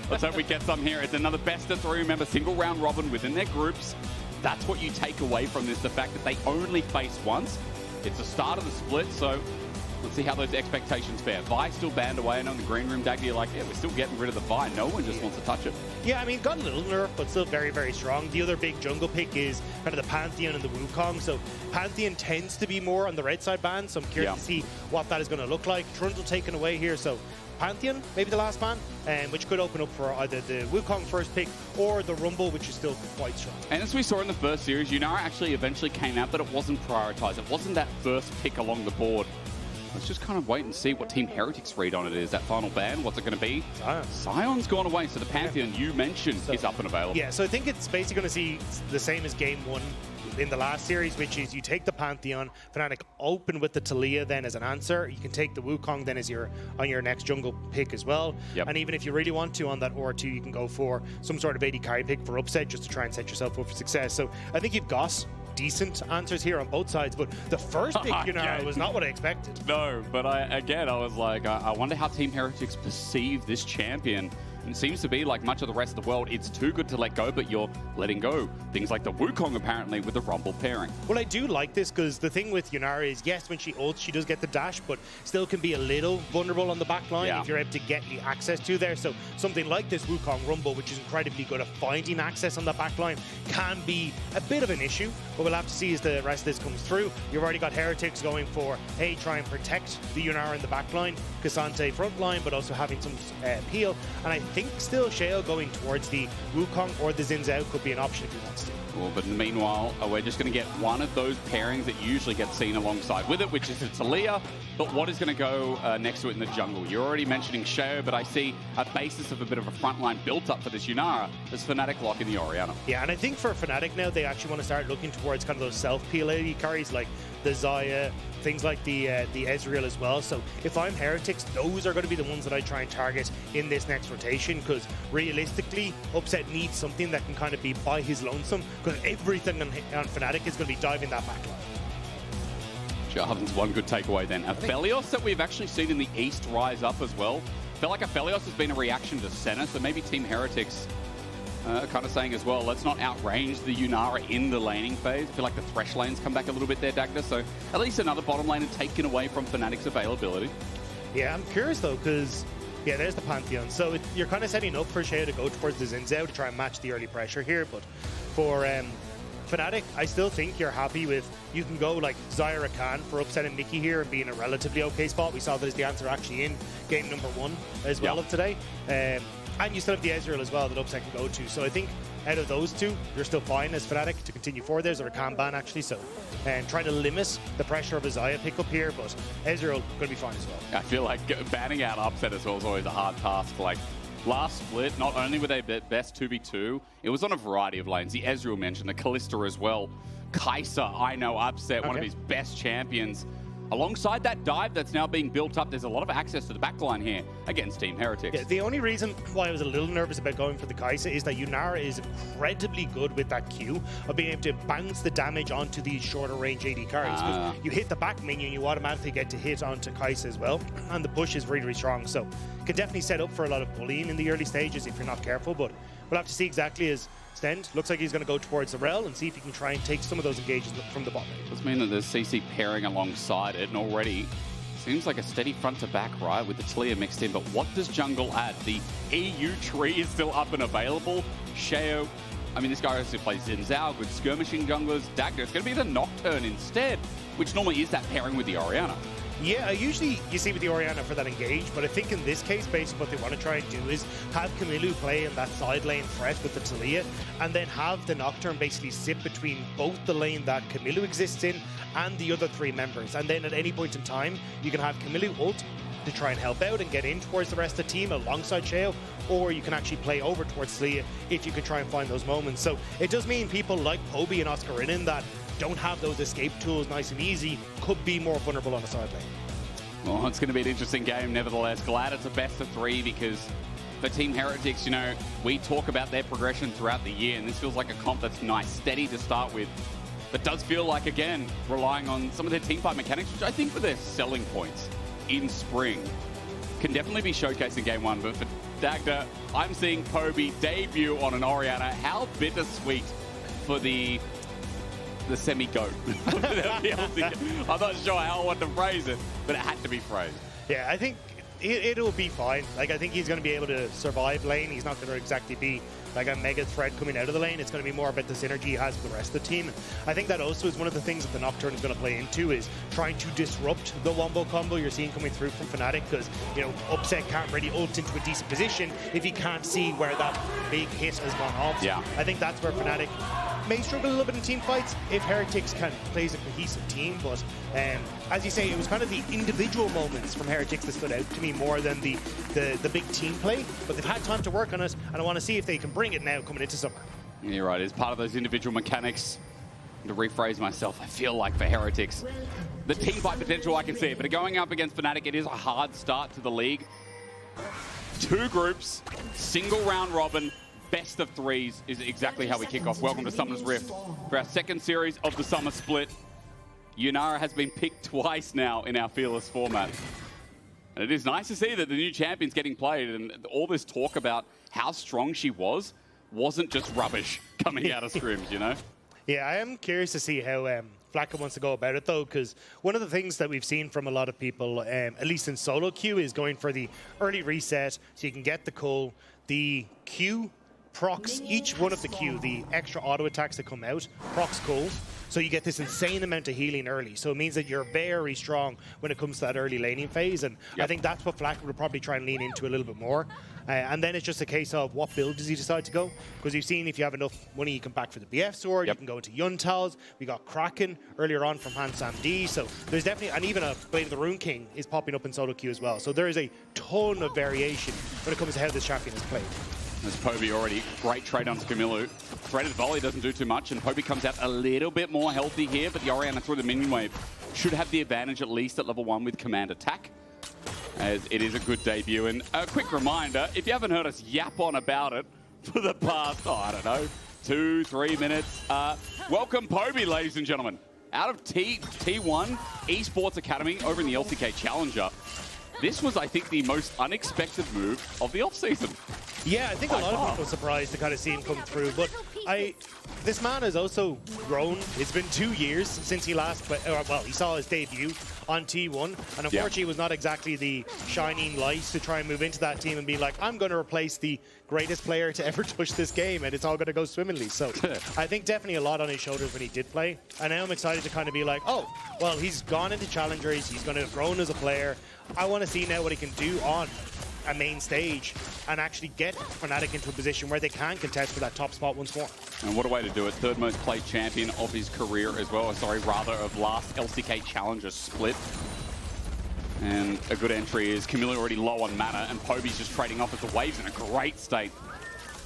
Let's hope we get some here. It's another best of three. Remember, single round robin within their groups. That's what you take away from this, the fact that they only face once. It's the start of the split, so let's see how those expectations fare. Vi still banned away, and on the green room, Dagda, you're like, yeah, we're still getting rid of the Vi. No one just wants to touch it. Yeah, I mean, got a little nerf, but still very, very strong. The other big jungle pick is kind of the Pantheon and the Wukong. So Pantheon tends to be more on the red side ban, so I'm curious to see what that is going to look like. Trundle taken away here, so Pantheon, maybe the last ban, which could open up for either the Wukong first pick or the Rumble, which is still quite strong. And as we saw in the first series, Yunara actually eventually came out, but it wasn't prioritized. It wasn't that first pick along the board. Let's just kind of wait and see what Team Heretics read on it is. That final ban, what's it going to be? Sion's gone away, so the Pantheon you mentioned is up and available. Yeah, so I think it's basically going to see the same as game one in the last series, which is you take the Pantheon, Fnatic open with the Taliyah then as an answer. You can take the Wukong then as on your next jungle pick as well. And even if you really want to on that R2, you can go for some sort of AD carry pick for upset just to try and set yourself up for success. So I think you've got decent answers here on both sides, but the first pick, Yunara, was not what I expected. No, but I was like, I wonder how Team Heretics perceive this champion. And it seems to be like much of the rest of the world, it's too good to let go, but you're letting go. Things like the Wukong, apparently, with the Rumble pairing. Well, I do like this, because the thing with Yunara is, yes, when she ults, she does get the dash, but still can be a little vulnerable on the back line if you're able to get the access to there. So something like this Wukong Rumble, which is incredibly good at finding access on the back line, can be a bit of an issue, but we'll have to see as the rest of this comes through. You've already got Heretics going for, hey, try and protect the Yunara in the back line, Cassante front line, but also having some peel. And I think still Sheo going towards the Wukong or the Xin Zhao could be an option if he wants to. Well, but meanwhile, we're just going to get one of those pairings that usually get seen alongside with it, which is the Taliyah. But what is going to go next to it in the jungle? You're already mentioning Sheo, but I see a basis of a bit of a front line built up for this Yunara as Fnatic lock in the Orianna. Yeah, and I think for Fnatic now, they actually want to start looking towards kind of those self-peel AD carries like the Xayah, things like the Ezreal as well. So if I'm Heretics, those are going to be the ones that I try and target in this next rotation, because realistically, Upset needs something that can kind of be by his lonesome, because everything on Fnatic is going to be diving that back line. Jarvan's one good takeaway then. Aphelios that we've actually seen in the East rise up as well. I feel like Aphelios has been a reaction to Senna, so maybe Team Heretics kind of saying as well, let's not outrange the Yunara in the laning phase. I feel like the Thresh lanes come back a little bit there, Dagda, so at least another bottom lane taken away from Fnatic's availability. Yeah, I'm curious though, because yeah, there's the Pantheon. So you're kind of setting up for Sheo to go towards the Xin Zhao to try and match the early pressure here, but for Fnatic, I still think you're happy with, you can go like Xayah Rakan for upsetting Mikyx here and being a relatively okay spot. We saw that as the answer actually in game number 1 as well of today. And you still have the Ezreal as well that Upset can go to. So I think out of those two, you're still fine as Fnatic to continue forward. There's a Rakan ban actually, so and trying to limit the pressure of a Xayah pickup here, but Ezreal going to be fine as well. I feel like banning out Upset as well is always a hard task. Like last split, not only were they best 2v2, it was on a variety of lanes. The Ezreal mentioned, the Alistar as well. Kai'Sa, I know Upset, one of his best champions. Alongside that dive that's now being built up, there's a lot of access to the backline here against Team Heretics. Yeah, the only reason why I was a little nervous about going for the Kai'Sa is that Yunara is incredibly good with that Q of being able to bounce the damage onto these shorter range AD carries. Because you hit the back minion, you automatically get to hit onto Kai'Sa as well. And the push is really, really strong. So can definitely set up for a lot of bullying in the early stages if you're not careful. But we'll have to see exactly as Stend looks like he's going to go towards the Rell and see if he can try and take some of those engages from the bottom. Does mean that there's CC pairing alongside it, and already seems like a steady front to back, right, with the Taliyah mixed in. But what does jungle add? The EU tree is still up and available. Sheo, I mean, this guy has to play Xin Zhao with skirmishing junglers. Dagda, it's going to be the Nocturne instead, which normally is that pairing with the Orianna. Yeah, usually you see with the Orianna for that engage, but I think in this case, basically what they want to try and do is have Kamiloo play in that side lane threat with the Taliyah, and then have the Nocturne basically sit between both the lane that Kamiloo exists in and the other 3 members. And then at any point in time, you can have Kamiloo ult to try and help out and get in towards the rest of the team alongside Sheo, or you can actually play over towards Taliyah if you can try and find those moments. So it does mean people like Poby and Oscarinin that don't have those escape tools nice and easy could be more vulnerable on the side lane. Well, it's going to be an interesting game nevertheless. Glad it's a best of 3 because for Team Heretics, you know, we talk about their progression throughout the year, and this feels like a comp that's nice, steady to start with, but does feel like, again, relying on some of their teamfight mechanics, which I think were their selling points in spring. can definitely be showcased in game one. But for Dagda, I'm seeing Poby debut on an Orianna. How bittersweet for the semi-goat. I'm not sure how I want to phrase it, but it had to be phrased. Yeah, I think it'll be fine. Like, I think he's going to be able to survive lane. He's not going to exactly be like a mega threat coming out of the lane. It's going to be more about the synergy he has with the rest of the team. I think that also is one of the things that the Nocturne is going to play into, is trying to disrupt the wombo combo you're seeing coming through from Fnatic, because, you know, Upset can't really ult into a decent position if he can't see where that big hit has gone off. Yeah. I think that's where Fnatic may struggle a little bit in team fights if Heretics can play as a cohesive team, but as you say, it was kind of the individual moments from Heretics that stood out to me more than the big team play, but they've had time to work on it, and I want to see if they can bring it now coming into summer. You're right, it's part of those individual mechanics. To rephrase myself, I feel like for Heretics, the team fight potential, I can see it, but going up against Fnatic, it is a hard start to the league. 2 groups, single round robin, best of 3s is exactly how we kick off. Welcome to Summer's Rift for our second series of the Summer Split. Yunara has been picked twice now in our Fearless format. And it is nice to see that the new champion's getting played, and all this talk about how strong she wasn't just rubbish coming out of scrims, you know? Yeah, I am curious to see how Flakked wants to go about it, though, because one of the things that we've seen from a lot of people, at least in solo queue, is going for the early reset so you can get the cull. The Q procs each one of the Q, the extra auto attacks that come out, procs cull. So you get this insane amount of healing early. So it means that you're very strong when it comes to that early laning phase. And I think that's what Flakked will probably try and lean into a little bit more. And then it's just a case of what build does he decide to go? Because you've seen if you have enough money, you can back for the BF sword, you can go into Yuntals. We got Kraken earlier on from Hansam D. So there's definitely, and even a Blade of the Rune King is popping up in solo queue as well. So there is a ton of variation when it comes to how this champion is played. There's Poby already. Great trade onto Kamiloo. Threaded volley doesn't do too much, and Poby comes out a little bit more healthy here, but the Orianna through the minion wave should have the advantage at least at level 1 with command attack, as it is a good debut. And a quick reminder, if you haven't heard us yap on about it for the past, I don't know, 2-3 minutes, welcome Poby, ladies and gentlemen. Out of T1 Esports Academy over in the LCK Challenger. This was, I think, the most unexpected move of the offseason. Yeah, I think a lot of people were surprised to kind of see him come through, but this man has also grown. It's been 2 years since he last played, well, he saw his debut on T1, and unfortunately it was not exactly the shining light to try and move into that team and be like, I'm going to replace the greatest player to ever touch this game, and it's all going to go swimmingly. So I think definitely a lot on his shoulders when he did play, and now I'm excited to kind of be like, oh, well, he's gone into challengers, he's going to have grown as a player. I want to see now what he can do on a main stage and actually get Fnatic into a position where they can contest for that top spot once more. And what a way to do it. Third most played champion of his career as well. Sorry, rather of last LCK Challenger split. And a good entry is Kamiloo already low on mana, and Poby's just trading off as the wave's in a great state.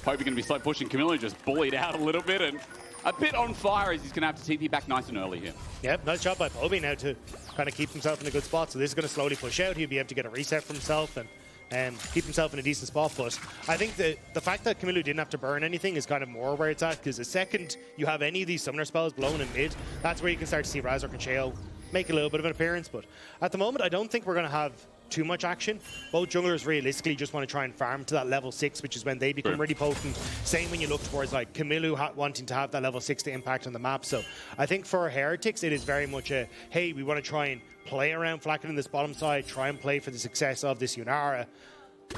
Poby going to be slow pushing. Kamiloo just bullied out a little bit and a bit on fire, as he's going to have to TP back nice and early here. Yep, nice job by Poby now to kind of keep himself in a good spot. So this is going to slowly push out. He'll be able to get a reset for himself and keep himself in a decent spot. But I think the fact that Kamiloo didn't have to burn anything is kind of more where it's at, because the second you have any of these summoner spells blown in mid, that's where you can start to see Razork and Sheo make a little bit of an appearance. But at the moment, I don't think we're going to have too much action. Both junglers realistically just want to try and farm to that level 6, which is when they become really potent. Same when you look towards like Kamiloo wanting to have that level 6 to impact on the map. So I think for Heretics, it is very much a, hey, we want to try and play around Flakked in this bottom side, try and play for the success of this Yunara,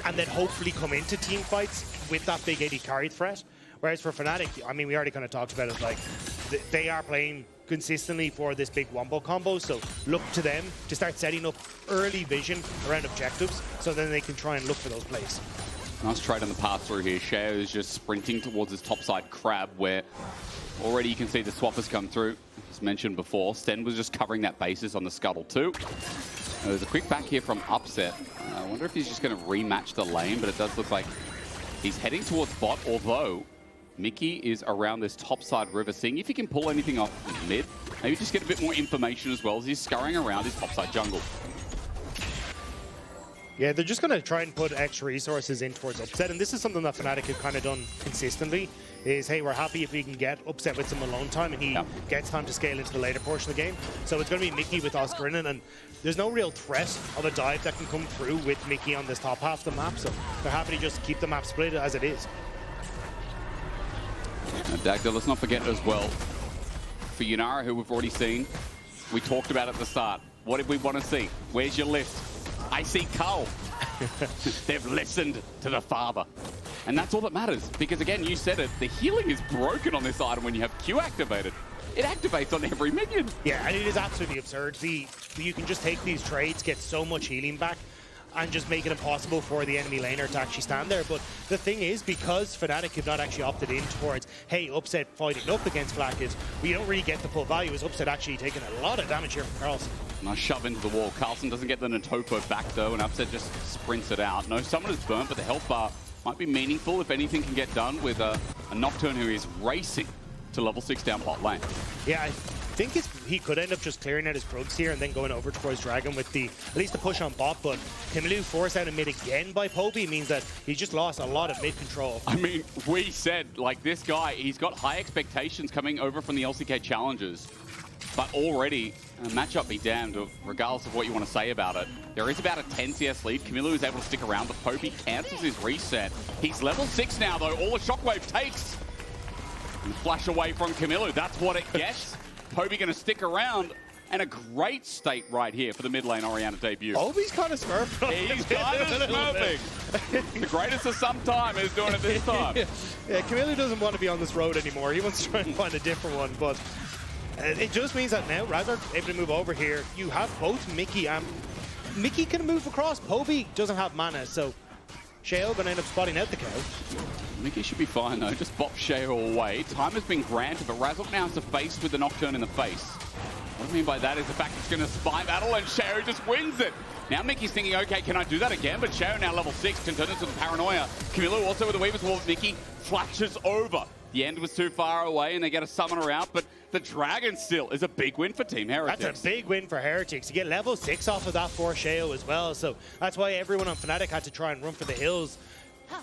and then hopefully come into team fights with that big AD carry threat. Whereas for Fnatic, I mean, we already kind of talked about it, like they are playing consistently for this big wombo combo, so look to them to start setting up early vision around objectives, so then they can try and look for those plays. Nice trade on the pass through here. Sheo is just sprinting towards his topside crab, where already you can see the swappers come through. As mentioned before, Stend was just covering that basis on the scuttle too. There's a quick back here from Upset. I wonder if he's just going to rematch the lane, but it does look like he's heading towards bot, although Mikyx is around this topside river, seeing if he can pull anything off in mid. Maybe just get a bit more information as well as he's scurrying around his topside jungle. Yeah, they're just going to try and put extra resources in towards upset, and this is something that Fnatic have kind of done consistently, is, hey, we're happy if we can get upset with some alone time, and he gets time to scale into the later portion of the game. So it's going to be Mikyx with Oscarinin, and there's no real threat of a dive that can come through with Mikyx on this top half of the map, so they're happy to just keep the map split as it is. Dagda, let's not forget as well, for Yunara, who we've already seen, we talked about at the start. What did we want to see? Where's your list? I see Carl. They've listened to the father. And that's all that matters. Because again, you said it, the healing is broken on this item when you have Q activated. It activates on every minion. Yeah, and it is absolutely absurd. You can just take these trades, get so much healing back, and just make it impossible for the enemy laner to actually stand there. But the thing is, because Fnatic have not actually opted in towards, hey, Upset fighting up against Flakked, we don't really get the full value, as Upset actually taking a lot of damage here from Carlsen. Nice shove into the wall. Carlsen doesn't get the Natopo back though, and Upset just sprints it out. No summoner's burnt, but the health bar might be meaningful if anything can get done with a Nocturne who is racing to level 6 down bot lane. Yeah, I think he could end up just clearing out his Krugs here and then going over towards Dragon with at least the push on bot, but Kamiloo forced out of mid again by Poby means that he just lost a lot of mid control. I mean, we said, like, this guy, he's got high expectations coming over from the LCK challenges, but already, matchup be damned, regardless of what you want to say about it. There is about a 10 CS lead. Kamiloo is able to stick around, but Poby cancels his reset. He's level 6 now, though. All the shockwave takes. And flash away from Kamiloo. That's what it gets. Poby going to stick around. And a great state right here for the mid lane Orianna debut. Poby's kind of smurfing. He's kind of smurfing. The greatest of some time is doing it this time. Yeah, Kamiloo doesn't want to be on this road anymore. He wants to try and find a different one, but it just means that now Razork able to move over here. You have both Mikyx and Mikyx can move across. Poby doesn't have mana, so Sheo gonna end up spotting out the cow. Mikyx should be fine though. Just bop Sheo away. Time has been granted, but Razork now has to face with the Nocturne in the face. What I mean by that is the fact it's going to spy battle and Sheo just wins it. Now Mikyx's thinking, okay, can I do that again? But Sheo now level 6 can turn into the paranoia. Kamiloo also with the Weaver's Wall. Mikyx flashes over. The end was too far away and they get a summoner out, but the Dragon still is a big win for Team Heretics. That's a big win for Heretics. You get level 6 off of that for Sheo as well, so that's why everyone on Fnatic had to try and run for the hills.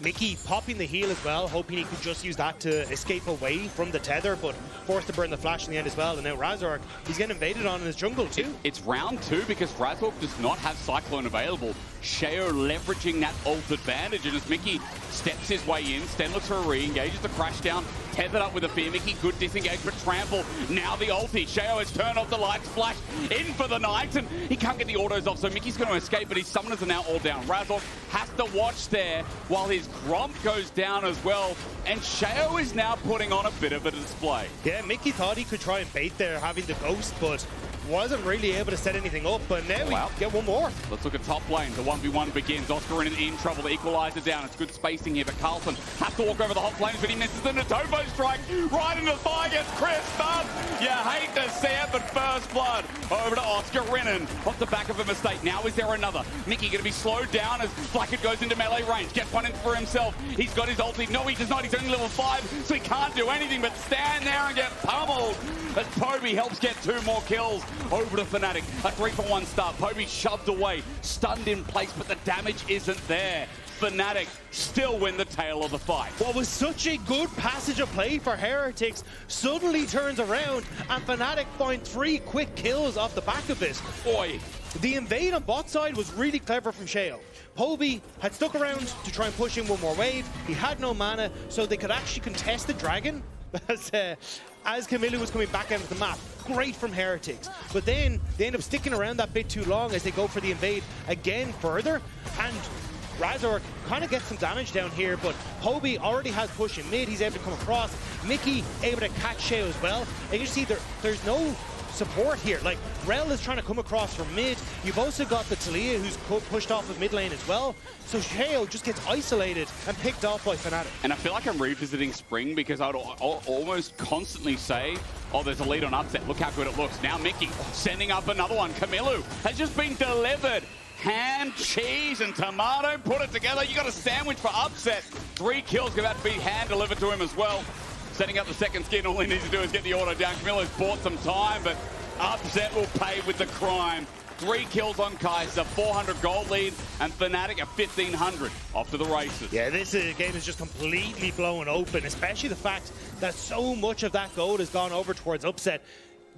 Mikyx popping the heal as well, hoping he could just use that to escape away from the tether, but forced to burn the flash in the end as well. And now Razork, he's getting invaded on in his jungle too. It's round 2 because Razork does not have Cyclone available. Sheo leveraging that ult advantage, and as Mikyx steps his way in, Stend looks for a re-engages the crash down, tethered up with a fear. Mikyx, good disengagement, trample. Now the ulti. Sheo has turned off the lights, flash in for the night, and he can't get the autos off, so Mikyx's going to escape, but his summoners are now all down. Razork has to watch there while his Gromp goes down as well, and Sheo is now putting on a bit of a display. Yeah, Mikyx thought he could try and bait there, having the ghost, but wasn't really able to set anything up, but now we get one more. Let's look at top lane. The 1v1 begins. Oscarinin in trouble. The equalizer down. It's good spacing here, but Carlsen has to walk over the hot flames, but he misses the Natopo strike right into the thigh. Gets Chris up. You hate to see it, but first blood over to Oscarinin off the back of a mistake. Now is there another? Mikyx going to be slowed down as Flakked goes into melee range. Gets one in for himself. He's got his ulti. No, he does not. He's only level 5, so he can't do anything but stand there and get pummeled as Poby helps get 2 more kills over to Fnatic. A 3-for-1 start. Poby shoved away, stunned in place, but the damage isn't there. Fnatic still win the tail of the fight. What was such a good passage of play for Heretics suddenly turns around and Fnatic find 3 quick kills off the back of it. Boy. The invade on bot side was really clever from Sheo. Poby had stuck around to try and push in one more wave. He had no mana, so they could actually contest the Dragon as Kamiloo was coming back out of the map. Great from Heretics. But then they end up sticking around that bit too long as they go for the invade again further. And Razork kind of gets some damage down here, but Poby already has push in mid. He's able to come across. Mikyx able to catch Sheo as well. And you see there's no support here. Like, Rell is trying to come across from mid. You've also got the Taliyah who's pushed off of mid lane as well. So Sheo just gets isolated and picked off by Fnatic. And I feel like I'm revisiting Spring because I'd almost constantly say, oh, there's a lead on upset. Look how good it looks. Now Mikyx sending up another one. Kamiloo has just been delivered. Ham, cheese, and tomato, put it together. You got a sandwich for upset. 3 kills about to be hand delivered to him as well. Setting up the second skin, all he needs to do is get the auto down. Kamiloo's bought some time, but upset will pay with the crime. 3 kills on Kai'Sa, 400 gold lead, and Fnatic at 1,500 off to the races. Yeah, this game is just completely blown open, especially the fact that so much of that gold has gone over towards upset.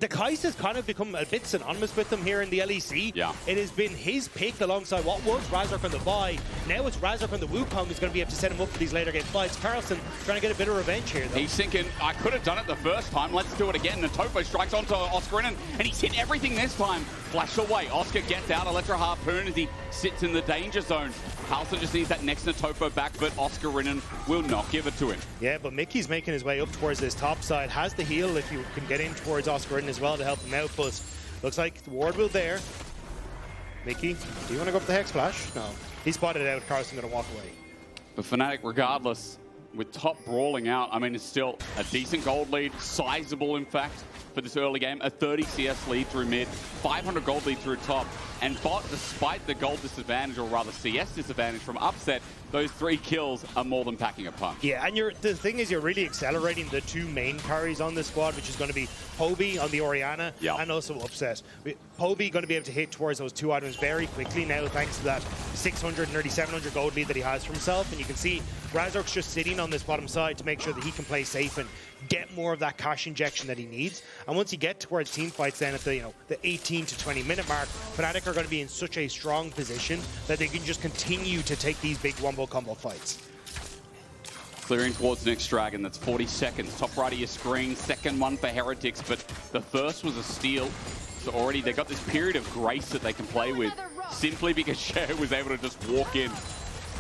The Kai'Sa's kind of become a bit synonymous with them here in the LEC. Yeah. It has been his pick alongside what was Razork on the buy. Now it's Razork on the Wukong who's going to be able to set him up for these later game fights. Carlsen trying to get a bit of revenge here, though. He's thinking, I could have done it the first time, let's do it again. The Topo strikes onto Oscarinin, and he's hit everything this time. Flash away, Oscar gets out, Electro Harpoon as he sits in the danger zone. Carlsen just needs that next Topo back, but Oscarinin will not give it to him. Yeah, but Mikyx making his way up towards this top side. Has the heal if you can get in towards Oscarinin as well to help him out, but looks like the ward will there. Mickey, do you want to go up the Hex Flash? No. He spotted it out, Carlsen going to walk away. But Fnatic, regardless, with top brawling out, I mean, it's still a decent gold lead, sizable in fact, for this early game. A 30 CS lead through mid, 500 gold lead through top. And bot, despite the gold disadvantage, or rather CS disadvantage from upset, those 3 kills are more than packing a punch. Yeah, and the thing is, you're really accelerating the 2 main carries on this squad, which is going to be Poby on the Orianna and also Upset. Poby going to be able to hit towards those 2 items very quickly now, thanks to that 600, nearly 700 gold lead that he has for himself. And you can see Razork's just sitting on this bottom side to make sure that he can play safe and get more of that cash injection that he needs. And once you get towards team fights, then at the the 18 to 20 minute mark, Fnatic are going to be in such a strong position that they can just continue to take these big wombo combo fights. Clearing towards next dragon, that's 40 seconds. Top right of your screen, second one for Heretics, but the first was a steal. So already they've got this period of grace that they can play with, simply because Sheo was able to just walk in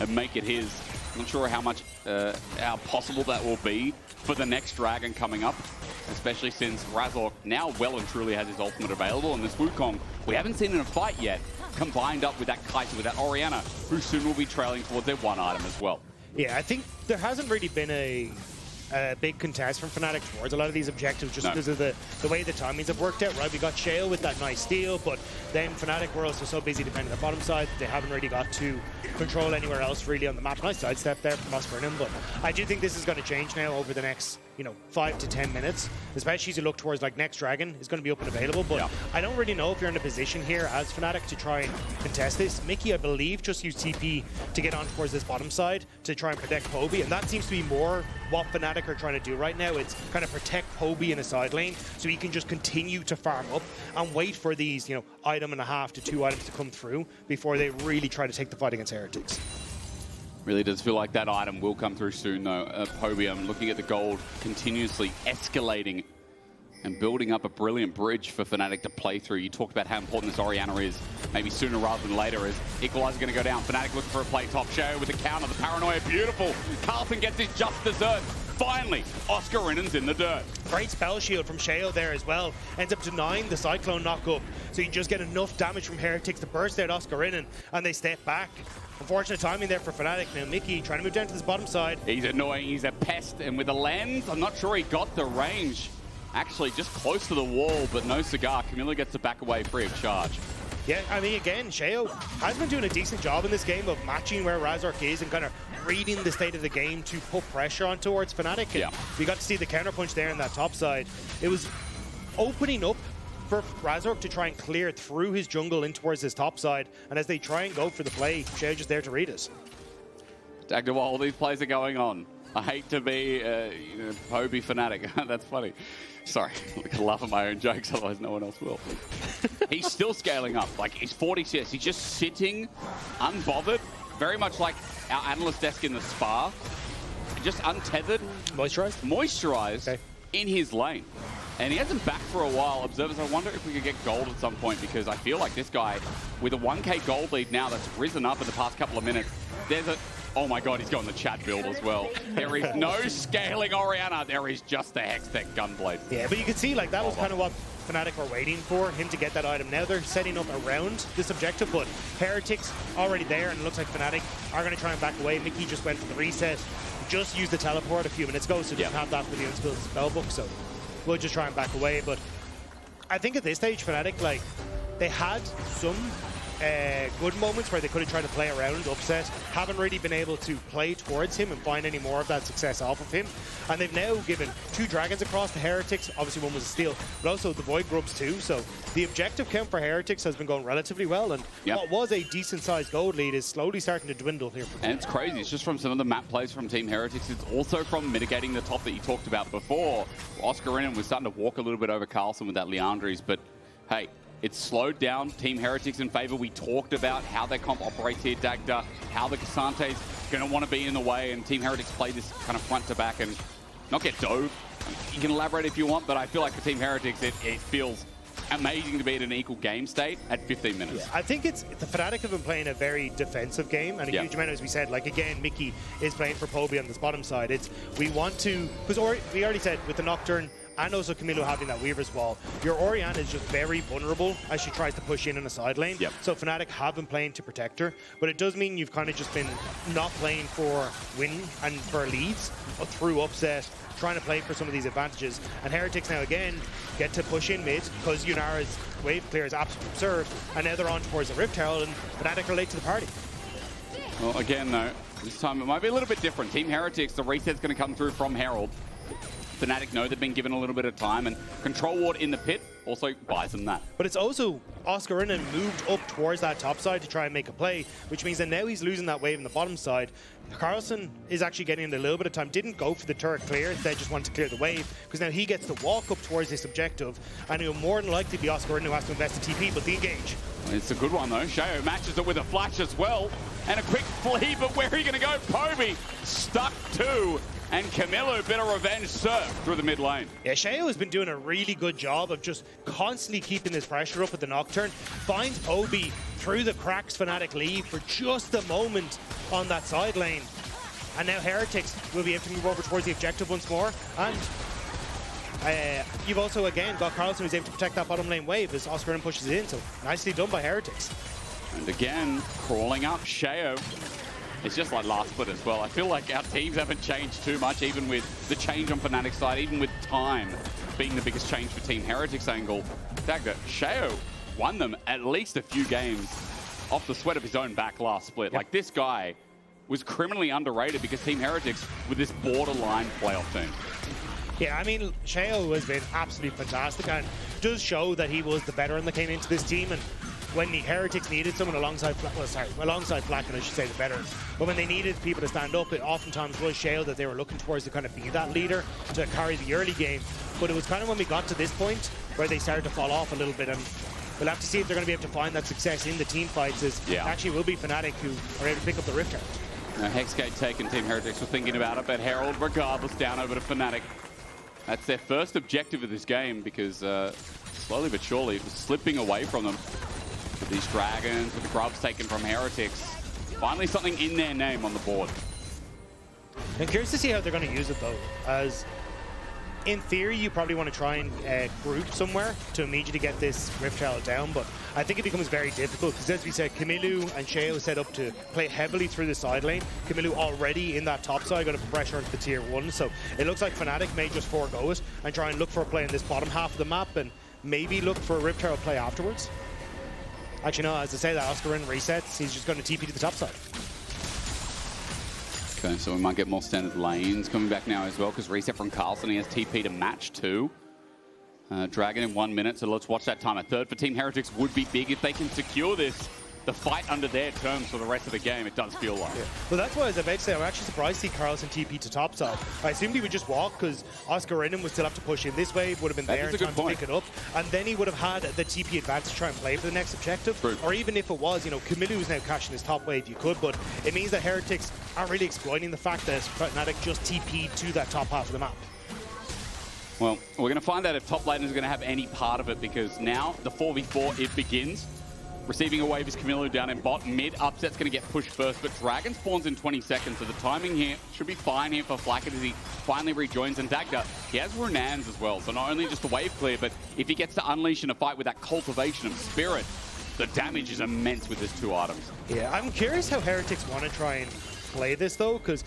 and make it his. I'm not sure how possible that will be for the next dragon coming up, especially since Razork now well and truly has his ultimate available, and this Wukong we haven't seen in a fight yet, combined up with that Kai'Sa, with that Orianna, who soon will be trailing towards their 1 item as well. Yeah, I think there hasn't really been a big contest from Fnatic towards a lot of these objectives just because of the way the timings have worked out, right? We got Sheo with that nice steal, but then Fnatic were also so busy defending the bottom side, they haven't really got to control anywhere else really on the map. Nice sidestep there from Oscarinin, but I do think this is going to change now over the next 5 to 10 minutes, especially as you look towards like next dragon is going to be up and available. But I don't really know if you're in a position here as Fnatic to try and contest this. Mickey, I believe, just used TP to get on towards this bottom side to try and protect Poby, and that seems to be more what Fnatic are trying to do right now. It's kind of protect Poby in a side lane so he can just continue to farm up and wait for these item and a half to 2 items to come through before they really try to take the fight against Heretics. Really does feel like that item will come through soon, though. Poby, I'm looking at the gold continuously escalating and building up a brilliant bridge for Fnatic to play through. You talked about how important this Orianna is. Maybe sooner rather than later as Equalizer going to go down. Fnatic looking for a play top. Sheo with the counter. The paranoia, beautiful. Carlsen gets his just dessert. Finally, Oscarinin's in the dirt. Great spell shield from Sheo there as well. Ends up denying the Cyclone knock-up. So you just get enough damage from Heretics to burst out Oscarinin, and they step back. Unfortunate timing there for Fnatic. Now Mickey trying to move down to this bottom side. He's annoying, he's a pest, and with the lens, I'm not sure he got the range. Actually, just close to the wall, but no cigar. Kamiloo gets to back away free of charge. Yeah, I mean, again, Sheo has been doing a decent job in this game of matching where Razork is and kind of reading the state of the game to put pressure on towards Fnatic. And we got to see the counterpunch there on that top side. It was opening up for Razork to try and clear through his jungle in towards his top side, and as they try and go for the play, Sheo just there to read us. Dagda, while all these plays are going on, I hate to be Poby Fnatic. That's funny. Sorry, I can laugh at my own jokes, otherwise no one else will. He's still scaling up. Like, he's 40 CS. He's just sitting, unbothered, very much like our Analyst desk in the spa. Just untethered. Moisturized in his lane. And he hasn't backed for a while. Observers, I wonder if we could get gold at some point, because I feel like this guy, with a 1k gold lead now that's risen up in the past couple of minutes, there's a... Oh my god, he's got the chat build as well. There is no scaling Orianna. There is just the Hextech Gunblade. Yeah, but you can see, like, that was kind of what Fnatic were waiting for, him to get that item. Now they're setting up around this objective, but Heretics already there, and it looks like Fnatic are going to try and back away. Mickey just went for the reset. Just used the teleport a few minutes ago, so didn't have that for the unspilled spellbook, so we'll just try and back away. But I think at this stage, Fnatic, like, they had some good moments where they could have tried to play around, upset, haven't really been able to play towards him and find any more of that success off of him. And they've now given 2 dragons across the Heretics. Obviously one was a steal, but also the Void Grubs too. So the objective count for Heretics has been going relatively well, and what was a decent-sized gold lead is slowly starting to dwindle here. And it's crazy. It's just from some of the map plays from Team Heretics. It's also from mitigating the top that you talked about before. Oscarinin was starting to walk a little bit over Carlsen with that Leandries, but hey, it's slowed down Team Heretics in favor. We talked about how their comp operates here, Dagda, how the Cassante's going to want to be in the way, and Team Heretics play this kind of front to back and not get dove. You can elaborate if you want, but I feel like for Team Heretics, it feels amazing to be at an equal game state at 15 minutes. Yeah, I think it's the Fnatic have been playing a very defensive game, and a huge amount, as we said. Like again, Mikyx is playing for Poby on this bottom side. It's we want to, because we already said with the Nocturne and also Kamiloo having that Weaver's Wall, your Orianna is just very vulnerable as she tries to push in a side lane. So Fnatic have been playing to protect her, but it does mean you've kind of just been not playing for win and for leads through upset, trying to play for some of these advantages. And Heretics now again get to push in mid because Yunara's wave clear is absolutely absurd, and now they're on towards the Rift Herald, and Fnatic are late to the party. Well, again though, this time it might be a little bit different. Team Heretics, the reset's going to come through from Herald. Fnatic know they've been given a little bit of time, and Control Ward in the pit also buys them that. But it's also Oscarinin moved up towards that top side to try and make a play, which means that now he's losing that wave in the bottom side. Carlsen is actually getting a little bit of time, didn't go for the turret clear, instead just wanted to clear the wave, because now he gets to walk up towards this objective, and it'll more than likely be Oscarinin who has to invest the TP, but the engage. It's a good one though. Sheo matches it with a flash as well, and a quick flee, but where are you going to go? Poby stuck too. And Kamiloo, bit of revenge surf through the mid lane. Yeah, Sheo has been doing a really good job of just constantly keeping this pressure up at the Nocturne. Finds Poby through the cracks Fnatic leave for just a moment on that side lane. And now Heretics will be able to move over towards the objective once more. And you've also, again, got Carlsen who's able to protect that bottom lane wave as Oscarinin pushes it in. So nicely done by Heretics. And again, crawling up, Sheo. It's just like last split as well. I feel like our teams haven't changed too much, even with the change on Fnatic's side, even with time being the biggest change for Team Heretics angle. Dagda, Sheo won them at least a few games off the sweat of his own back last split. Like, this guy was criminally underrated because Team Heretics with this borderline playoff team. Yeah, I mean, Sheo has been absolutely fantastic and does show that he was the veteran that came into this team. And when the Heretics needed someone alongside Flakked, I should say, the veterans, but when they needed people to stand up, it oftentimes was Sheo that they were looking towards to kind of be that leader, to carry the early game. But it was kind of when we got to this point where they started to fall off a little bit, and we'll have to see if they're going to be able to find that success in the team fights, as it actually will be Fnatic who are able to pick up the Rift Herald. Now, Hexgate taken, Team Heretics were thinking about it, but Herald, regardless, down over to Fnatic. That's their first objective of this game, because slowly but surely it was slipping away from them. With these dragons, with the grubs taken from Heretics. Finally something in their name on the board. I'm curious to see how they're going to use it though, as in theory you probably want to try and group somewhere to immediately get this Rift Herald down, but I think it becomes very difficult because, as we said, Kamiloo and Sheo set up to play heavily through the side lane. Kamiloo already in that top side, going to put pressure onto the tier 1, so it looks like Fnatic may just forego it and try and look for a play in this bottom half of the map and maybe look for a Rift Herald play afterwards. Actually, no, as I say that, Oscarinin resets. He's just going to TP to the top side. Okay, so we might get more standard lanes coming back now as well, because reset from Carlsen. He has TP to match too. Dragon in 1 minute, so let's watch that time. A third for Team Heretics would be big if they can secure this. The fight under their terms for the rest of the game, it does feel like. Well, that's why, as I was about to say, I'm actually surprised to see Carlsen TP to top side. I assumed he would just walk because Oscarinin would still have to push in. This wave would have been there in time to pick it up, and then he would have had the TP advantage to try and play for the next objective. True. Or even if it was, you know, Kamiloo is now cashing his top wave, you could, but it means that Heretics aren't really exploiting the fact that Fnatic just TP'd to that top half of the map. Well, we're going to find out if top lane is going to have any part of it, because now the 4v4, it begins. Receiving a wave is Kamiloo down in bot. Mid upset's going to get pushed first, but Dragon spawns in 20 seconds, so the timing here should be fine here for Flakked as he finally rejoins. And Dagda, he has Runans as well, so not only just the wave clear, but if he gets to unleash in a fight with that cultivation of spirit, the damage is immense with his 2 items. Yeah, I'm curious how Heretics want to try and play this though, because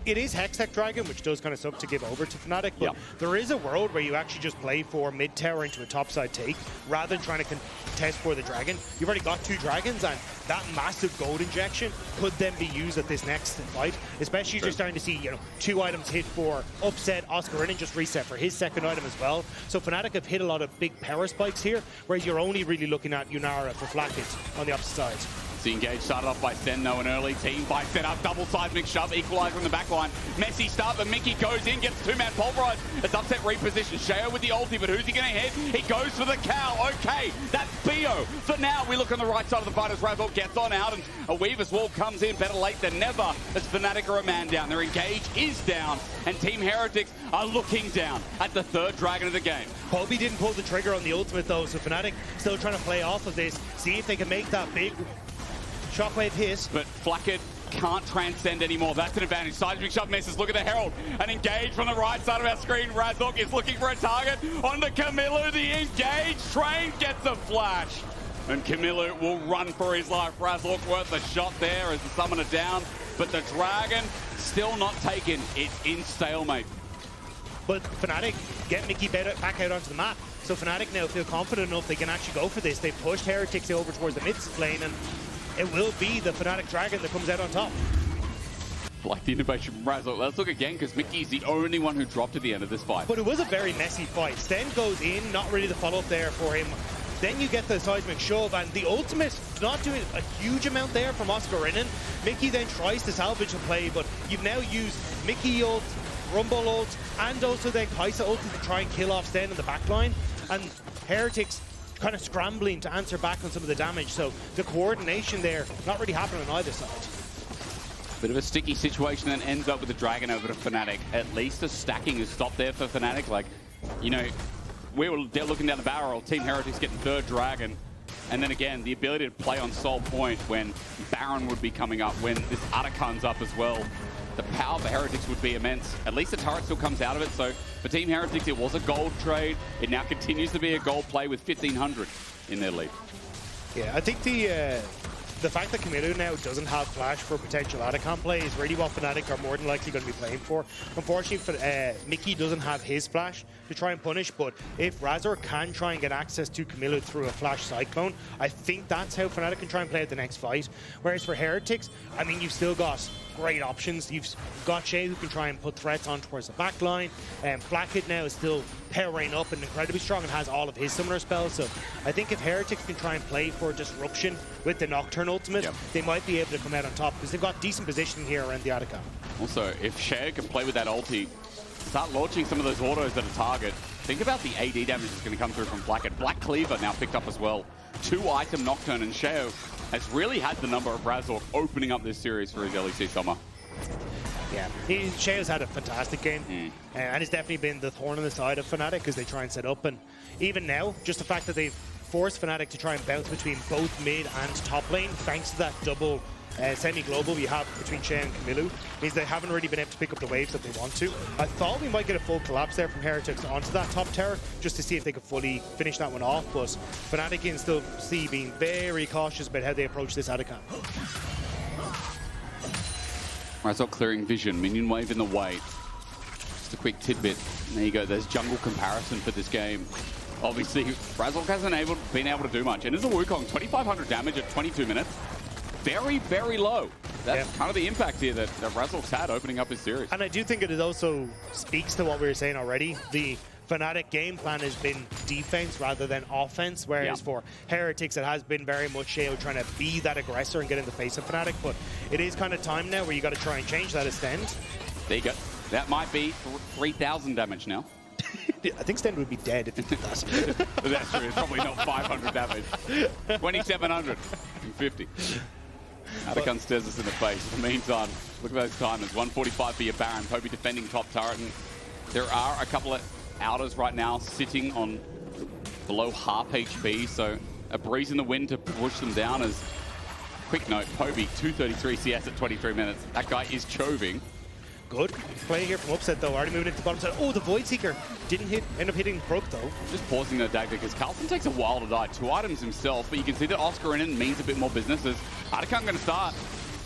it is Hextech Dragon, which does kind of suck to give over to Fnatic, but there is a world where you actually just play for mid tower into a topside take rather than trying to contest for the dragon. You've already got 2 dragons, and that massive gold injection could then be used at this next fight, especially just starting to see, you know, 2 items hit for upset. Oscarinin just reset for his second item as well. So Fnatic have hit a lot of big power spikes here, whereas you're only really looking at Yunara for Flakked on the opposite side. The engage started off by Stend, though, an early team fight set up, double seismic shove, equalizer in the back line. Messy start, but Mikyx goes in, gets 2-man pulverize. It's upset reposition. Sheo with the ulti, but who's he going to hit? He goes for the cow. Okay, that's Bio. For now, we look on the right side of the fight as Razork gets on out, and a Weaver's Wall comes in better late than never as Fnatic are a man down. Their engage is down, and Team Heretics are looking down at the 3rd dragon of the game. Poby didn't pull the trigger on the ultimate, though, so Fnatic still trying to play off of this, see if they can make that big shockwave hit. But Flakked can't transcend anymore. That's an advantage. Seismic shove misses. Look at the Herald. And engage from the right side of our screen. Razork is looking for a target on the Kamiloo. The engage train gets a flash. And Kamiloo will run for his life. Razork worth a shot there as the summoner down. But the dragon still not taken. It's in stalemate. But Fnatic get Mikyx back out onto the map. So Fnatic now feel confident enough they can actually go for this. They pushed Heretics over towards the mid lane, and it will be the Fnatic Dragon that comes out on top. Like the innovation from Razork. Let's look again, because Mikyx is the only one who dropped at the end of this fight. But it was a very messy fight. Stend goes in, not really the follow-up there for him. Then you get the seismic shove, and the ultimate not doing a huge amount there from Oscarinin. Mikyx then tries to salvage the play, but you've now used Mikyx ult, Rumble ult, and also then Kai'Sa ult to try and kill off Stend in the backline. And Heretics kind of scrambling to answer back on some of the damage, so the coordination there not really happening on either side. Bit of a sticky situation that ends up with the dragon over to Fnatic. At least the stacking is stopped there for Fnatic. Like, you know, they're looking down the barrel, Team Heretics getting 3rd dragon, and then again, the ability to play on Soul Point when Baron would be coming up, when this Arakan's up as well. The power for Heretics would be immense. At least the turret still comes out of it, so for Team Heretics, it was a gold trade. It now continues to be a gold play with 1,500 in their lead. Yeah, I think the fact that Kamiloo now doesn't have flash for potential Arakan play is really what Fnatic are more than likely going to be playing for. Unfortunately, Mikyx doesn't have his flash to try and punish, but if Razork can try and get access to Kamiloo through a flash cyclone, I think that's how Fnatic can try and play at the next fight. Whereas for Heretics, I mean, you've still got great options. You've got Sheo who can try and put threats on towards the back line. Flakked now is still powering up and incredibly strong and has all of his summoner spells. So I think if Heretics can try and play for disruption with the Nocturne ultimate, they might be able to come out on top because they've got decent positioning here around the Arakan. Also, if Sheo can play with that ulti, start launching some of those autos at a target, think about the AD damage that's going to come through from Flakked. Black Cleaver now picked up as well. 2-item Nocturne, and Sheo has really had the number of Razork opening up this series for his LEC Summer. Yeah, Sheo's had a fantastic game, and it's definitely been the thorn on the side of Fnatic as they try and set up. And even now, just the fact that they've forced Fnatic to try and bounce between both mid and top lane, thanks to that double semi-global you have between Sheo and Kamiloo, means they haven't really been able to pick up the waves that they want to. I thought we might get a full collapse there from Heretics onto that top tower, just to see if they could fully finish that one off, but Fnatic can still see being very cautious about how they approach this Arakan. Razork clearing vision, minion wave in the way. Just a quick tidbit. There you go, there's jungle comparison for this game. Obviously, Razork hasn't been able to do much. And as a Wukong, 2,500 damage at 22 minutes. Very, very low. That's kind of the impact here that Razork's had opening up his series. And I do think it also speaks to what we were saying already. The Fnatic game plan has been defense rather than offense, whereas for Heretics it has been very much Sheo trying to be that aggressor and get in the face of Fnatic, but it is kind of time now where you got to try and change that as Stend. There you go. That might be 3,000 damage now. I think Stend would be dead if he did that. That's true. It's probably not 500 damage. 2,750. Arakan stares us in the face. In the meantime, look at those timers. 145 for your Baron. Poby defending top turret. And there are a couple of outers right now sitting on below half HP, so a breeze in the wind to push them down. As quick note, Poby 233 CS at 23 minutes. That guy is choving. Good play here from Upset though, already moving into the bottom side. Oh, the Void Seeker didn't end up hitting Brook though. Just pausing the Dagda because Carlsen takes a while to die. 2 items himself, but you can see that Oscarinin means a bit more business as Arakan going to start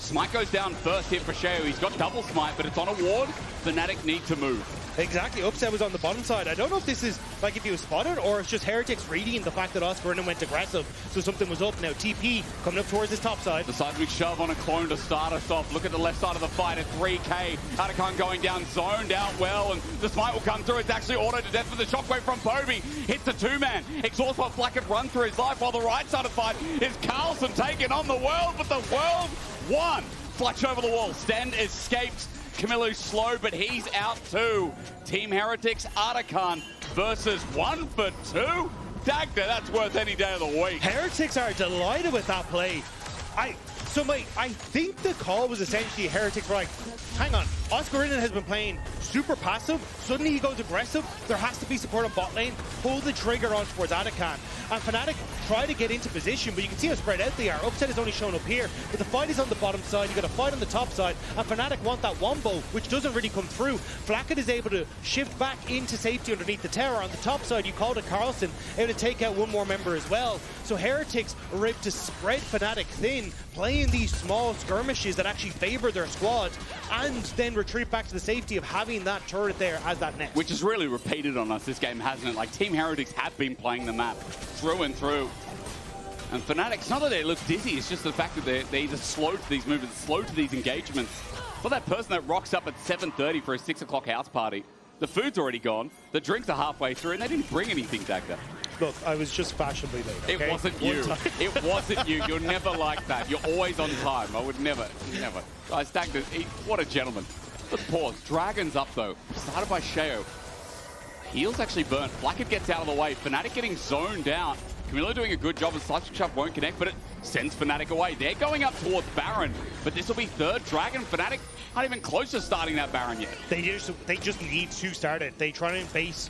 Smite goes down first here for Sheo. He's got double smite, but it's on a ward. Fnatic need to move. Exactly. Upset was on the bottom side. I don't know if this is like if he was spotted or it's just Heretics reading the fact that Oscarinin went aggressive, so something was up. Now TP coming up towards his top side. The seismic shove on a clone to start us off. Look at the left side of the fight at 3k. Atacon going down, zoned out well, and the smite will come through. It's actually auto to death with the shockwave from Poby. Hits the two-man. Exhaust while Flakked run through his life, while the right side of the fight is Carlsen taking on the world, but the world won. Fletch over the wall. Stend escapes. Kamiloo slow, but he's out too. Team Heretics, Atacon versus 1 for 2. Dagda, that's worth any day of the week. Heretics are delighted with that play. I think the call was essentially Heretics were like, hang on, Oscarinin has been playing super passive, suddenly he goes aggressive, there has to be support on bot lane, pull the trigger on towards Atacon. And Fnatic try to get into position, but you can see how spread out they are. Upset is only shown up here, but the fight is on the bottom side, you got a fight on the top side, and Fnatic want that wombo, which doesn't really come through. Flakked is able to shift back into safety underneath the tower. On the top side, you called it Carlsen, able to take out one more member as well. So Heretics are able to spread Fnatic thin, playing these small skirmishes that actually favor their squad, and then retreat back to the safety of having that turret there as that net. Which is really repeated on us this game, hasn't it? Like, Team Heretics have been playing the map through and through. And Fnatic, it's not that they look dizzy, it's just the fact that they're either slow to these movements, slow to these engagements. For that person that rocks up at 7:30 for a 6 o'clock house party, the food's already gone, the drinks are halfway through, and they didn't bring anything, Dagda. Look, I was just fashionably late. Okay? It wasn't you. It wasn't you. You're never like that. You're always on time. I would never. Guys, Dagda, what a gentleman. Let's pause. Dragon's up, though. Started by Sheo. Heel's actually burnt. Flakked gets out of the way. Fnatic getting zoned out. Kamiloo doing a good job. The seismic shove won't connect, but it sends Fnatic away. They're going up towards Baron, but this will be third Dragon. Fnatic not even close to starting that Baron yet. They just need to start it. They try and base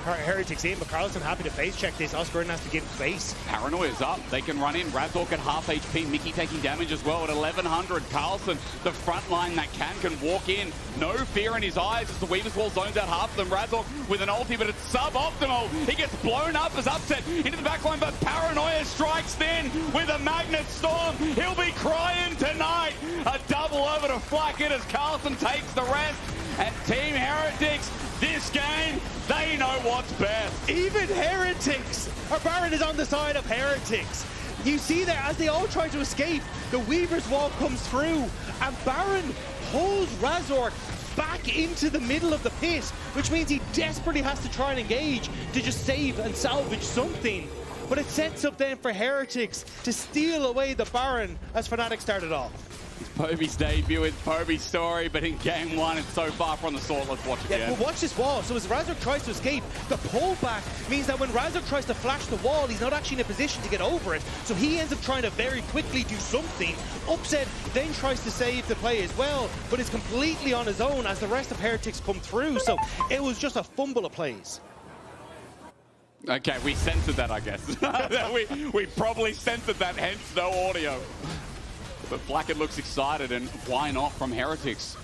Heretics in, but Carlsen happy to face check this. Oscarinin has to give face. Paranoia's up. They can run in. Razork at half HP. Mikyx taking damage as well at 1100. Carlsen, the front line that can walk in. No fear in his eyes as the Weaver's Wall zones out half of them. Razork with an ulti, but it's suboptimal. He gets blown up as upset into the backline, but Paranoia strikes then with a Magnet Storm. He'll be crying tonight. A double over to Flakked as Carlsen takes the rest. And Team Heretics, this game, they know what's best. Even Heretics! Our Baron is on the side of Heretics. You see there, as they all try to escape, the Weaver's Wall comes through, and Baron pulls Razork back into the middle of the pit, which means he desperately has to try and engage to just save and salvage something. But it sets up then for Heretics to steal away the Baron as Fnatic started off. It's Poby's debut, it's Poby's story, but in game one, it's so far from the sword. Let's watch again. Yeah, well, watch this wall. So as Razork tries to escape, the pullback means that when Razork tries to flash the wall, he's not actually in a position to get over it. So he ends up trying to very quickly do something. Upset then tries to save the play as well, but is completely on his own as the rest of Heretics come through. So it was just a fumble of plays. Okay, we censored that, I guess. we probably censored that, hence no audio. But Flakked looks excited, and why not from Heretics?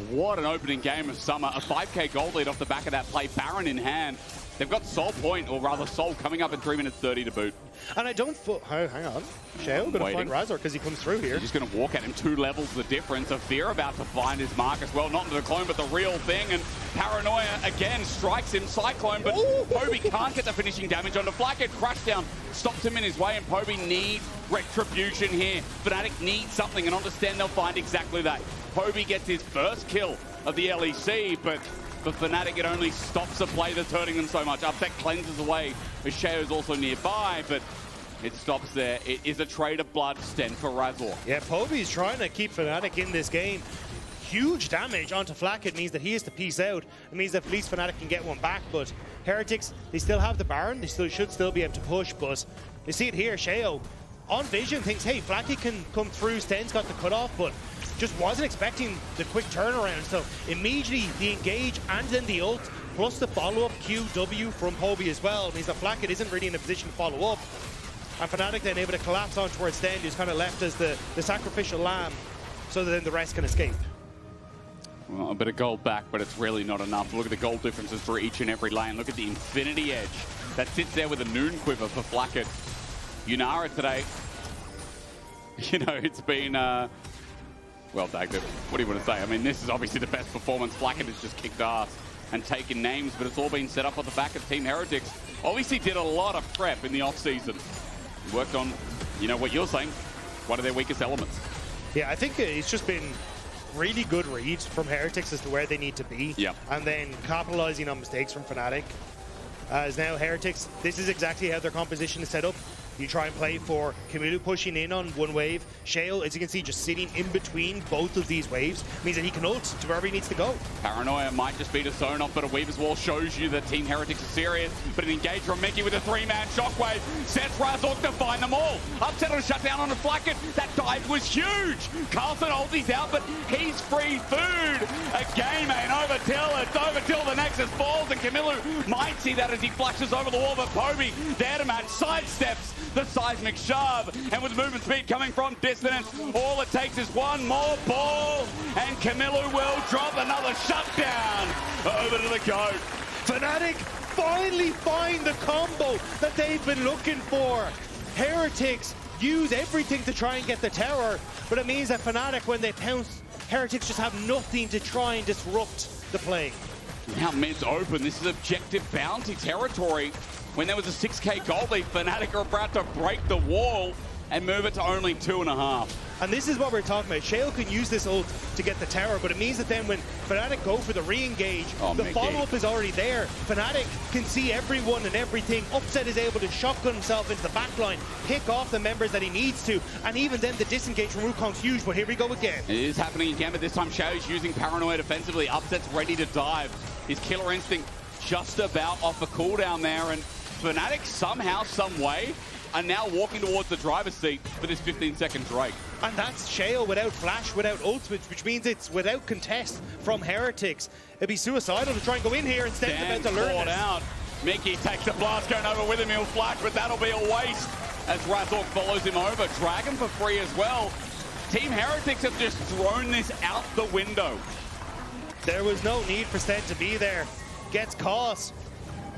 What an opening game of Summer. A 5k gold lead off the back of that play. Baron in hand. They've got Soul Point, or rather Soul, coming up in 3 minutes 30 to boot. And I don't... hang on. Sheo going to find Razork because he comes through here. He's just going to walk at him. 2 levels the difference. A Fear about to find his mark as well. Not into the clone, but the real thing. And Paranoia again strikes him. Cyclone, but Poby can't get the finishing damage onto Flakked. Crashdown stops him in his way, and Poby needs retribution here. Fnatic needs something, and on Stend they'll find exactly that. Poby gets his first kill of the LEC, but for Fnatic, it only stops the play that's hurting them so much. Upset cleanses away, as Sheo's also nearby, but it stops there. It is a trade of blood. Stend for Razork. Yeah, Poby's trying to keep Fnatic in this game. Huge damage onto Flakked means that he has to peace out. It means that at least Fnatic can get one back, but Heretics, they still have the Baron. They should still be able to push, but you see it here, Sheo on vision thinks, hey, Flakked can come through, Stend's got the cutoff, but just wasn't expecting the quick turnaround. So immediately the engage and then the ult, plus the follow-up QW from Poby as well, means that Flakked isn't really in a position to follow up. And Fnatic then able to collapse on towards Stend, who's kind of left as the sacrificial lamb, so that then the rest can escape. Well, a bit of gold back, but it's really not enough. Look at the gold differences for each and every lane. Look at the Infinity Edge that sits there with a Noon Quiver for Flakked. Yunara today, you know, it's been Well, Dagda, what do you want to say? I mean, this is obviously the best performance. Flakked has just kicked ass and taken names, but it's all been set up on the back of Team Heretics. Obviously did a lot of prep in the off-season. Worked on, you know, what you're saying, one of their weakest elements. Yeah, I think it's just been really good reads from Heretics as to where they need to be. Yeah. And then capitalizing on mistakes from Fnatic. As now Heretics, this is exactly how their composition is set up. You try and play for Kamiloo pushing in on one wave. Sheo, as you can see, just sitting in between both of these waves, means that he can ult to wherever he needs to go. Paranoia might just be the zone off, but a Weaver's Wall shows you that Team Heretics are serious. But an engage from Mikyx with a 3-man shockwave sets Razork to find them all. Upset on a shutdown on a Flakked. That dive was huge. Carlsen ulti's out, but he's free food. Again, ain't over till it's over till the Nexus falls, and Kamiloo might see that as he flashes over the wall, but Poby there to match, sidesteps the seismic shove, and with movement speed coming from distance, all it takes is one more ball, and Kamiloo will drop another shutdown over to the goat. Fnatic finally find the combo that they've been looking for. Heretics use everything to try and get the tower, but it means that Fnatic, when they pounce, Heretics just have nothing to try and disrupt the play. Now mid's open. This is objective bounty territory. When there was a 6k gold lead, Fnatic are about to break the wall and move it to only 2.5. And this is what we're talking about. Sheo can use this ult to get the tower, but it means that then when Fnatic go for the re-engage, the follow-up is already there. Fnatic can see everyone and everything. Upset is able to shotgun himself into the backline, pick off the members that he needs to, and even then the disengage from Wukong's huge, but here we go again. It is happening again, but this time Sheo's using Paranoia defensively. Upset's ready to dive. His killer instinct just about off a cooldown there, and Fnatic somehow, some way, are now walking towards the driver's seat for this 15-second Drake. And that's Sheo without flash, without ultimate, which means it's without contest from Heretics. It'd be suicidal to try and go in here and Stend's about to learn this. Out. Mikyx takes the blast going over with him. He'll flash, but that'll be a waste as Razork follows him over. Dragon for free as well. Team Heretics have just thrown this out the window. There was no need for Stend to be there. Gets caught.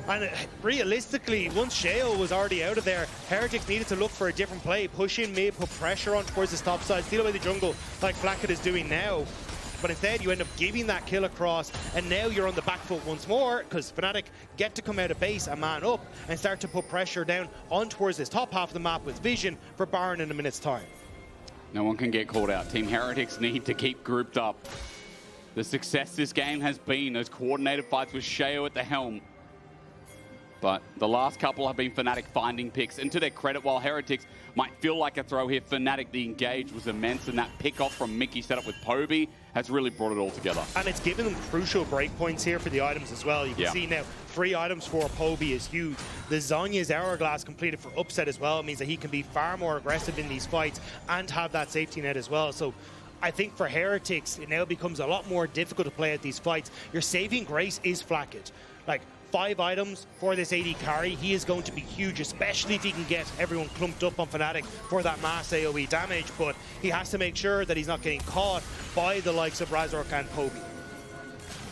And realistically, once Sheo was already out of there, Heretics needed to look for a different play. Push in mid, put pressure on towards the top side, steal away the jungle like Flakked is doing now. But instead, you end up giving that kill across, and now you're on the back foot once more, because Fnatic get to come out of base and man up and start to put pressure down on towards this top half of the map with vision for Baron in a minute's time. No one can get called out. Team Heretics need to keep grouped up. The success this game has been those coordinated fights with Sheo at the helm. But the last couple have been Fnatic finding picks. And to their credit, while Heretics might feel like a throw here, Fnatic, the engage was immense, and that pick off from Mikyx set up with Poby has really brought it all together. And it's given them crucial breakpoints here for the items as well. You can see now 3 items for Poby is huge. The Zhonya's Hourglass completed for Upset as well. It means that he can be far more aggressive in these fights and have that safety net as well. So I think for Heretics, it now becomes a lot more difficult to play at these fights. Your saving grace is Flakked. Like, 5 items for this AD carry. He is going to be huge, especially if he can get everyone clumped up on Fnatic for that mass AoE damage, but he has to make sure that he's not getting caught by the likes of Razork and Poby.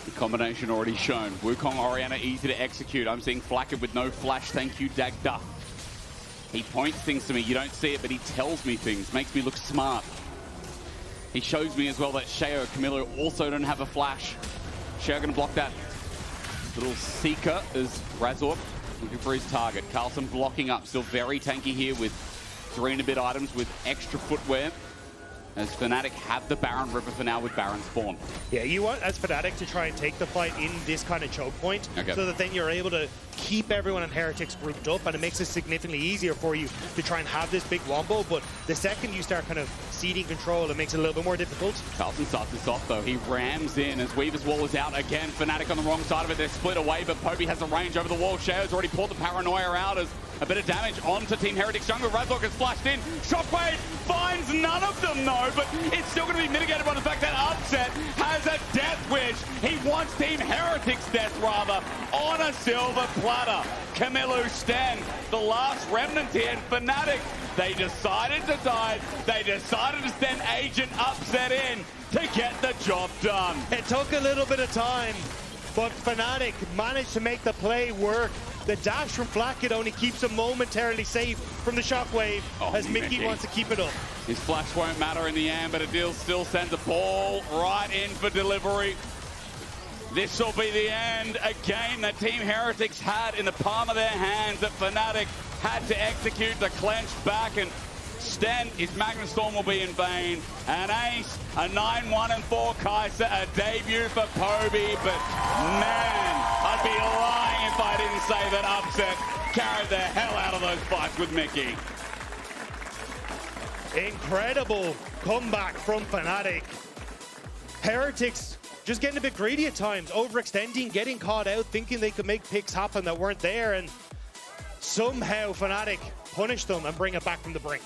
The combination already shown. Wukong, Orianna, easy to execute. I'm seeing Flakked with no flash. Thank you, Dagda. He points things to me. You don't see it, but he tells me things. Makes me look smart. He shows me as well that Sheo, Kamiloo also don't have a flash. Sheo gonna block that. Little seeker is Razork looking for his target. Carlsen blocking up, still very tanky here with 3 and a bit items with extra footwear. As Fnatic have the Baron River for now with Baron spawn. Yeah, you want as Fnatic to try and take the fight in this kind of choke point, so that then you're able to keep everyone in Heretics grouped up, and it makes it significantly easier for you to try and have this big wombo. But the second you start kind of ceding control, it makes it a little bit more difficult. Carlsen starts this off though. He rams in as Weaver's Wall is out again. Fnatic on the wrong side of it. They're split away, but Poby has a range over the wall. Sheo's already pulled the Paranoia out as a bit of damage onto Team Heretics jungle. Razork has flashed in. Shockwave finds none of them though, but it's still going to be mitigated by the fact that Upset has a death wish. He wants Team Heretics death rather on a silver platter. Kamiloo Stend, the last remnant here, and Fnatic, they decided to dive. They decided to send Agent Upset in to get the job done. It took a little bit of time, but Fnatic managed to make the play work. The dash from Flakked only keeps him momentarily safe from the shockwave as Mikyx wants to keep it up. His flash won't matter in the end, but Adil still sends a ball right in for delivery. This will be the end. A game that Team Heretics had in the palm of their hands that Fnatic had to execute to clench back, and Stend, his Magnum Storm will be in vain. An ace, a 9-1-4 Kai'Sa, a debut for Poby, but man, I'd be lying if I didn't say that Upset carried the hell out of those fights with Mikyx. Incredible comeback from Fnatic. Heretics just getting a bit greedy at times, overextending, getting caught out, thinking they could make picks happen that weren't there, and somehow Fnatic punish them and bring it back from the brink.